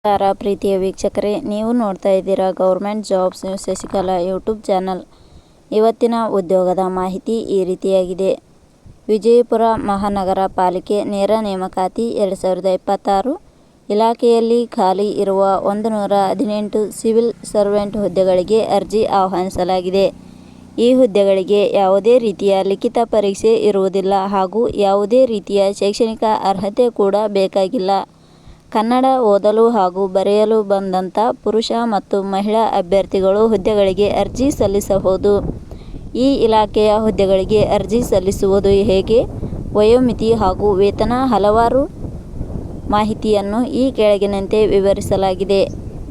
ನಮಸ್ಕಾರ ಪ್ರೀತಿಯ ವೀಕ್ಷಕರೇ, ನೀವು ನೋಡ್ತಾ ಇದ್ದೀರಾ government jobs news Shashikala YouTube channel. ಇವತ್ತಿನ ಉದ್ಯೋಗದ ಮಾಹಿತಿ ಈ ರೀತಿಯಾಗಿದೆ. ವಿಜಯಪುರ ಮಹಾನಗರ ಪಾಲಿಕೆ ನೇರ ನೇಮಕಾತಿ 2026 ಇಲಾಖೆಯಲ್ಲಿ ಖಾಲಿ ಇರುವ 118 ಸಿವಿಲ್ ಸರ್ವೆಂಟ್ ಹುದ್ದೆಗಳಿಗೆ ಅರ್ಜಿ ಆಹ್ವಾನಿಸಲಾಗಿದೆ. ಈ ಹುದ್ದೆಗಳಿಗೆ ಯಾವುದೇ ರೀತಿಯ ಲಿಖಿತ ಪರೀಕ್ಷೆ ಇರುವುದಿಲ್ಲ ಹಾಗೂ ಯಾವುದೇ ರೀತಿಯ ಶೈಕ್ಷಣಿಕ ಅರ್ಹತೆ ಕೂಡ ಬೇಕಾಗಿಲ್ಲ. ಕನ್ನಡ ಓದಲು ಹಾಗೂ ಬರೆಯಲು ಬಂದಂಥ ಪುರುಷ ಮತ್ತು ಮಹಿಳಾ ಅಭ್ಯರ್ಥಿಗಳು ಹುದ್ದೆಗಳಿಗೆ ಅರ್ಜಿ ಸಲ್ಲಿಸಬಹುದು. ಈ ಇಲಾಖೆಯ ಹುದ್ದೆಗಳಿಗೆ ಅರ್ಜಿ ಸಲ್ಲಿಸುವುದು ಹೇಗೆ, ವಯೋಮಿತಿ ಹಾಗೂ ವೇತನ ಹಲವಾರು ಮಾಹಿತಿಯನ್ನು ಈ ಕೆಳಗಿನಂತೆ ವಿವರಿಸಲಾಗಿದೆ.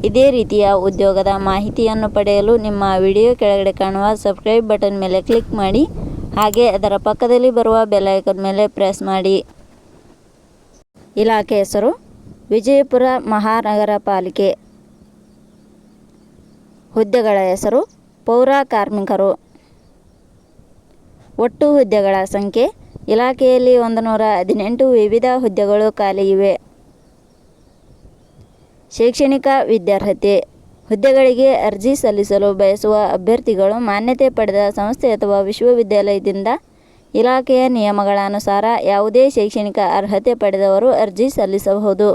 ಇದೇ ರೀತಿಯ ಉದ್ಯೋಗದ ಮಾಹಿತಿಯನ್ನು ಪಡೆಯಲು ನಿಮ್ಮ ವಿಡಿಯೋ ಕೆಳಗಡೆ ಕಾಣುವ ಸಬ್ಸ್ಕ್ರೈಬ್ ಬಟನ್ ಮೇಲೆ ಕ್ಲಿಕ್ ಮಾಡಿ, ಹಾಗೆ ಅದರ ಪಕ್ಕದಲ್ಲಿ ಬರುವ ಬೆಲ್ ಐಕಾನ್ ಮೇಲೆ ಪ್ರೆಸ್ ಮಾಡಿ. ಇಲಾಖೆ ಹೆಸರು ವಿಜಯಪುರ ಮಹಾನಗರ ಪಾಲಿಕೆ. ಹುದ್ದೆಗಳ ಹೆಸರು ಪೌರ ಕಾರ್ಮಿಕರು. ಒಟ್ಟು ಹುದ್ದೆಗಳ ಸಂಖ್ಯೆ ಇಲಾಖೆಯಲ್ಲಿ 118 ವಿವಿಧ ಹುದ್ದೆಗಳು ಖಾಲಿ ಇವೆ. ಶೈಕ್ಷಣಿಕ ವಿದ್ಯಾರ್ಹತೆ. ಹುದ್ದೆಗಳಿಗೆ ಅರ್ಜಿ ಸಲ್ಲಿಸಲು ಬಯಸುವ ಅಭ್ಯರ್ಥಿಗಳು ಮಾನ್ಯತೆ ಪಡೆದ ಸಂಸ್ಥೆ ಅಥವಾ ವಿಶ್ವವಿದ್ಯಾಲಯದಿಂದ ಇಲಾಖೆಯ ನಿಯಮಗಳ ಅನುಸಾರ ಯಾವುದೇ ಶೈಕ್ಷಣಿಕ ಅರ್ಹತೆ ಪಡೆದವರು ಅರ್ಜಿ ಸಲ್ಲಿಸಬಹುದು.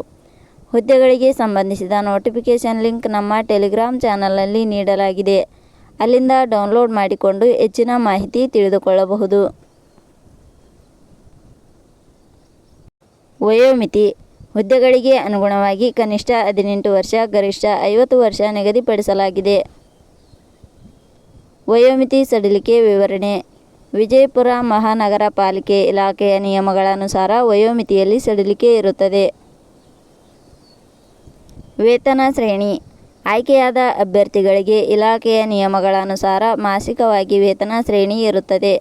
ಹುದ್ದೆಗಳಿಗೆ ಸಂಬಂಧಿಸಿದ ನೋಟಿಫಿಕೇಷನ್ ಲಿಂಕ್ ನಮ್ಮ ಟೆಲಿಗ್ರಾಮ್ ಚಾನಲ್ನಲ್ಲಿ ನೀಡಲಾಗಿದೆ. ಅಲ್ಲಿಂದ ಡೌನ್ಲೋಡ್ ಮಾಡಿಕೊಂಡು ಹೆಚ್ಚಿನ ಮಾಹಿತಿ ತಿಳಿದುಕೊಳ್ಳಬಹುದು. ವಯೋಮಿತಿ. ಹುದ್ದೆಗಳಿಗೆ ಅನುಗುಣವಾಗಿ ಕನಿಷ್ಠ 18 ವರ್ಷ, ಗರಿಷ್ಠ 50 ವರ್ಷ ನಿಗದಿಪಡಿಸಲಾಗಿದೆ. ವಯೋಮಿತಿ ಸಡಿಲಿಕೆ ವಿವರಣೆ. ವಿಜಯಪುರ ಮಹಾನಗರ ಪಾಲಿಕೆ ಇಲಾಖೆಯ ನಿಯಮಗಳ ಅನುಸಾರ ವಯೋಮಿತಿಯಲ್ಲಿ ಸಡಿಲಿಕೆ ಇರುತ್ತದೆ. ವೇತನ ಶ್ರೇಣಿ. ಆಯ್ಕೆಯಾದ ಅಭ್ಯರ್ಥಿಗಳಿಗೆ ಇಲಾಖೆಯ ನಿಯಮಗಳ ಅನುಸಾರ ಮಾಸಿಕವಾಗಿ ವೇತನ ಶ್ರೇಣಿ ಇರುತ್ತದೆ.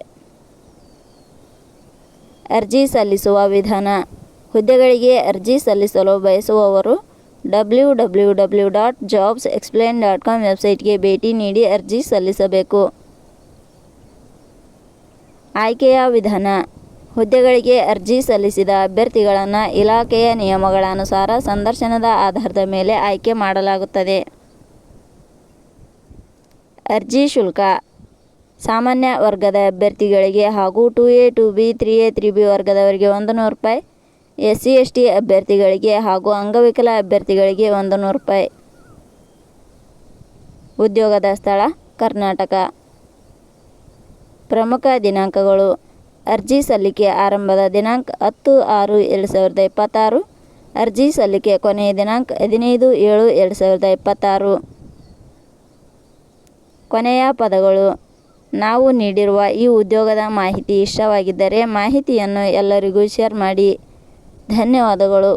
ಅರ್ಜಿ ಸಲ್ಲಿಸುವ ವಿಧಾನ. ಹುದ್ದೆಗಳಿಗೆ ಅರ್ಜಿ ಸಲ್ಲಿಸಲು ಬಯಸುವವರು www.jobsexplain.com ವೆಬ್ಸೈಟ್ಗೆ ಭೇಟಿ ನೀಡಿ ಅರ್ಜಿ ಸಲ್ಲಿಸಬೇಕು. ಆಯ್ಕೆಯ ವಿಧಾನ. ಹುದ್ದೆಗಳಿಗೆ ಅರ್ಜಿ ಸಲ್ಲಿಸಿದ ಅಭ್ಯರ್ಥಿಗಳನ್ನು ಇಲಾಖೆಯ ನಿಯಮಗಳ ಅನುಸಾರ ಸಂದರ್ಶನದ ಆಧಾರದ ಮೇಲೆ ಆಯ್ಕೆ ಮಾಡಲಾಗುತ್ತದೆ. ಅರ್ಜಿ ಶುಲ್ಕ. ಸಾಮಾನ್ಯ ವರ್ಗದ ಅಭ್ಯರ್ಥಿಗಳಿಗೆ ಹಾಗೂ 2A, 2B, 3A, 3B ವರ್ಗದವರಿಗೆ ₹100, SC/ST ಅಭ್ಯರ್ಥಿಗಳಿಗೆ ಹಾಗೂ ಅಂಗವಿಕಲ ಅಭ್ಯರ್ಥಿಗಳಿಗೆ ₹100. ಉದ್ಯೋಗದ ಸ್ಥಳ ಕರ್ನಾಟಕ. ಪ್ರಮುಖ ದಿನಾಂಕಗಳು. ಅರ್ಜಿ ಸಲ್ಲಿಕೆ ಆರಂಭದ ದಿನಾಂಕ 10/6/2026. ಅರ್ಜಿ ಸಲ್ಲಿಕೆ ಕೊನೆಯ ದಿನಾಂಕ 15/7/2026. ಕೊನೆಯ ಪದಗಳು. ನಾವು ನೀಡಿರುವ ಈ ಉದ್ಯೋಗದ ಮಾಹಿತಿ ಇಷ್ಟವಾಗಿದ್ದರೆ ಮಾಹಿತಿಯನ್ನು ಎಲ್ಲರಿಗೂ ಶೇರ್ ಮಾಡಿ. ಧನ್ಯವಾದಗಳು.